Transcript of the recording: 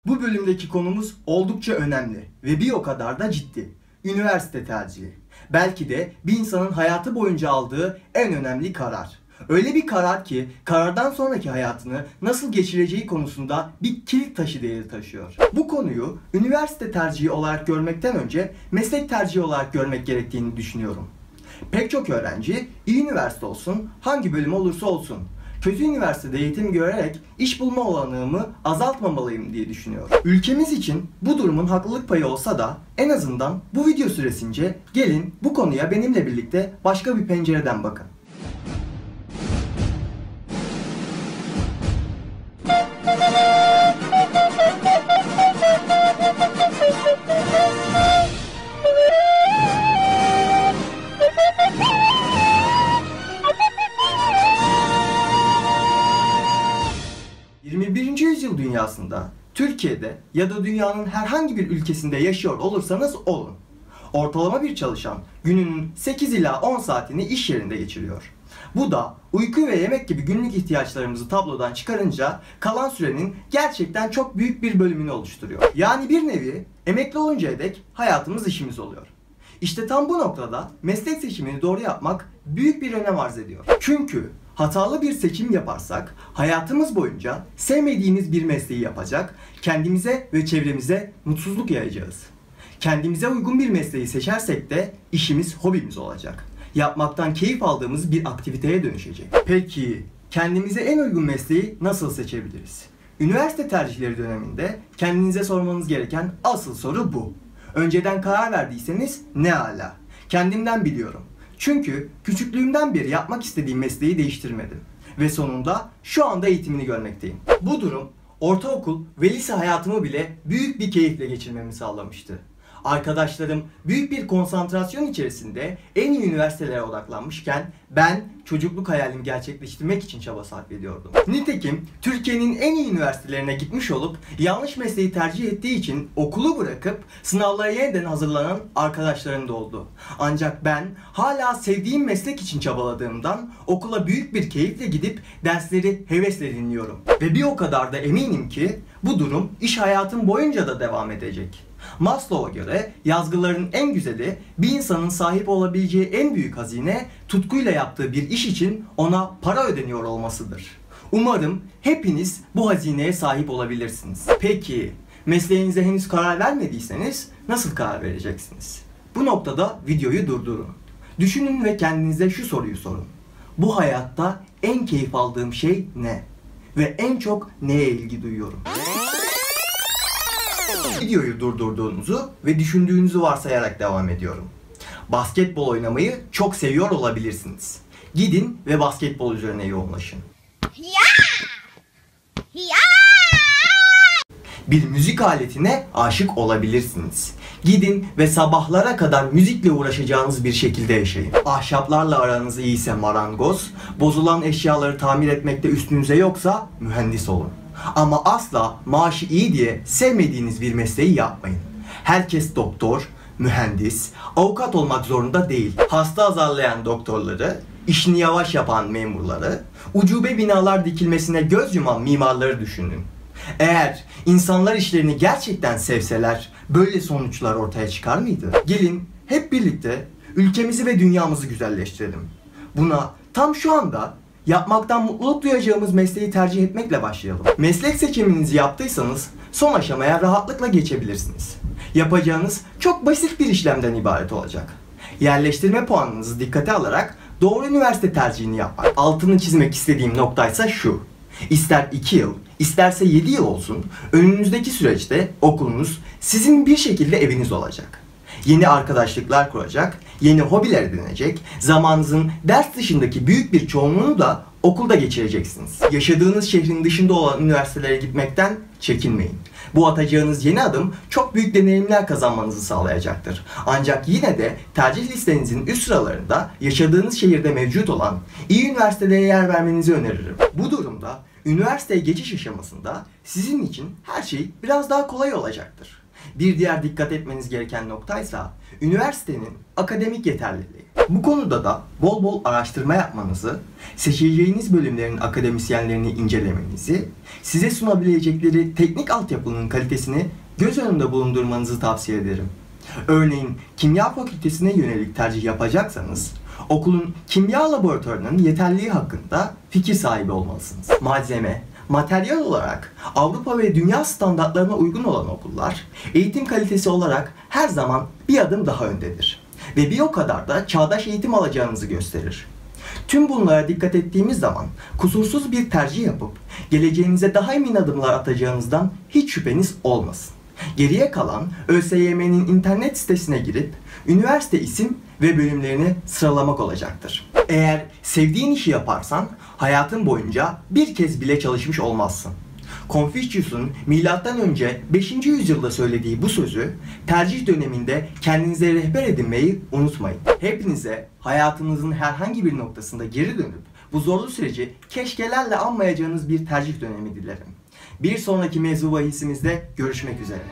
Bu bölümdeki konumuz oldukça önemli ve bir o kadar da ciddi. Üniversite tercihi. Belki de bir insanın hayatı boyunca aldığı en önemli karar. Öyle bir karar ki karardan sonraki hayatını nasıl geçireceği konusunda bir kilit taşı değeri taşıyor. Bu konuyu üniversite tercihi olarak görmekten önce meslek tercihi olarak görmek gerektiğini düşünüyorum. Pek çok öğrenci iyi üniversite olsun, hangi bölüm olursa olsun, kötü üniversitede eğitim görerek iş bulma olanağımı azaltmamalıyım diye düşünüyor. Ülkemiz için bu durumun haklılık payı olsa da en azından bu video süresince gelin bu konuya benimle birlikte başka bir pencereden bakın. ...21. yüzyıl dünyasında, Türkiye'de ya da dünyanın herhangi bir ülkesinde yaşıyor olursanız olun. Ortalama bir çalışan gününün 8 ila 10 saatini iş yerinde geçiriyor. Bu da uyku ve yemek gibi günlük ihtiyaçlarımızı tablodan çıkarınca kalan sürenin gerçekten çok büyük bir bölümünü oluşturuyor. Yani bir nevi emekli oluncaya dek hayatımız işimiz oluyor. İşte tam bu noktada meslek seçimini doğru yapmak büyük bir önem arz ediyor. Çünkü hatalı bir seçim yaparsak hayatımız boyunca sevmediğimiz bir mesleği yapacak, kendimize ve çevremize mutsuzluk yayacağız. Kendimize uygun bir mesleği seçersek de işimiz hobimiz olacak. Yapmaktan keyif aldığımız bir aktiviteye dönüşecek. Peki kendimize en uygun mesleği nasıl seçebiliriz? Üniversite tercihleri döneminde kendinize sormanız gereken asıl soru bu. Önceden karar verdiyseniz ne ala. Kendimden biliyorum. Çünkü küçüklüğümden beri yapmak istediğim mesleği değiştirmedim. Ve sonunda şu anda eğitimini görmekteyim. Bu durum ortaokul ve lise hayatımı bile büyük bir keyifle geçirmemi sağlamıştı. Arkadaşlarım büyük bir konsantrasyon içerisinde en iyi üniversitelere odaklanmışken ben çocukluk hayalimi gerçekleştirmek için çaba sarf ediyordum. Nitekim Türkiye'nin en iyi üniversitelerine gitmiş olup yanlış mesleği tercih ettiği için okulu bırakıp sınavlara yeniden hazırlanan arkadaşlarım da oldu. Ancak ben hala sevdiğim meslek için çabaladığımdan okula büyük bir keyifle gidip dersleri hevesle dinliyorum. Ve bir o kadar da eminim ki bu durum iş hayatım boyunca da devam edecek. Maslow'a göre yazgıların en güzeli bir insanın sahip olabileceği en büyük hazine tutkuyla yaptığı bir iş için ona para ödeniyor olmasıdır. Umarım hepiniz bu hazineye sahip olabilirsiniz. Peki mesleğinize henüz karar vermediyseniz nasıl karar vereceksiniz? Bu noktada videoyu durdurun. Düşünün ve kendinize şu soruyu sorun. Bu hayatta en keyif aldığım şey ne? Ve en çok neye ilgi duyuyorum? Videoyu durdurduğunuzu ve düşündüğünüzü varsayarak devam ediyorum. Basketbol oynamayı çok seviyor olabilirsiniz. Gidin ve basketbol üzerine yoğunlaşın. Bir müzik aletine aşık olabilirsiniz. Gidin ve sabahlara kadar müzikle uğraşacağınız bir şekilde yaşayın. Ahşaplarla aranız iyiyse marangoz, bozulan eşyaları tamir etmekte üstünüze yoksa mühendis olun. Ama asla maaşı iyi diye sevmediğiniz bir mesleği yapmayın. Herkes doktor, mühendis, avukat olmak zorunda değil. Hasta azarlayan doktorları, işini yavaş yapan memurları, ucube binalar dikilmesine göz yuman mimarları düşünün. Eğer insanlar işlerini gerçekten sevseler böyle sonuçlar ortaya çıkar mıydı? Gelin hep birlikte ülkemizi ve dünyamızı güzelleştirelim. Buna tam şu anda yapmaktan mutluluk duyacağımız mesleği tercih etmekle başlayalım. Meslek seçiminizi yaptıysanız son aşamaya rahatlıkla geçebilirsiniz. Yapacağınız çok basit bir işlemden ibaret olacak. Yerleştirme puanınızı dikkate alarak doğru üniversite tercihini yapmak. Altını çizmek istediğim noktaysa şu. İster 2 yıl, isterse 7 yıl olsun, önünüzdeki süreçte okulunuz sizin bir şekilde eviniz olacak. Yeni arkadaşlıklar kuracak, yeni hobiler edinecek, zamanınızın ders dışındaki büyük bir çoğunluğunu da okulda geçireceksiniz. Yaşadığınız şehrin dışında olan üniversitelere gitmekten çekinmeyin. Bu atacağınız yeni adım çok büyük deneyimler kazanmanızı sağlayacaktır. Ancak yine de tercih listenizin üst sıralarında yaşadığınız şehirde mevcut olan iyi üniversitelere yer vermenizi öneririm. Bu durumda üniversiteye geçiş aşamasında sizin için her şey biraz daha kolay olacaktır. Bir diğer dikkat etmeniz gereken noktaysa üniversitenin akademik yeterliliği. Bu konuda da bol bol araştırma yapmanızı, seçeceğiniz bölümlerin akademisyenlerini incelemenizi, size sunabilecekleri teknik altyapının kalitesini göz önünde bulundurmanızı tavsiye ederim. Örneğin kimya fakültesine yönelik tercih yapacaksanız, okulun kimya laboratuvarının yeterliliği hakkında fikir sahibi olmalısınız. Malzeme, materyal olarak Avrupa ve dünya standartlarına uygun olan okullar, eğitim kalitesi olarak her zaman bir adım daha öndedir. Ve bir o kadar da çağdaş eğitim alacağınızı gösterir. Tüm bunlara dikkat ettiğimiz zaman kusursuz bir tercih yapıp geleceğinize daha emin adımlar atacağınızdan hiç şüpheniz olmasın. Geriye kalan ÖSYM'nin internet sitesine girip üniversite isim ve bölümlerini sıralamak olacaktır. Eğer sevdiğin işi yaparsan hayatın boyunca bir kez bile çalışmış olmazsın. Confucius'un M.Ö. 5. yüzyılda söylediği bu sözü tercih döneminde kendinize rehber edinmeyi unutmayın. Hepinize hayatınızın herhangi bir noktasında geri dönüp bu zorlu süreci keşkelerle anmayacağınız bir tercih dönemi dilerim. Bir sonraki mevzu bahisimizde görüşmek üzere.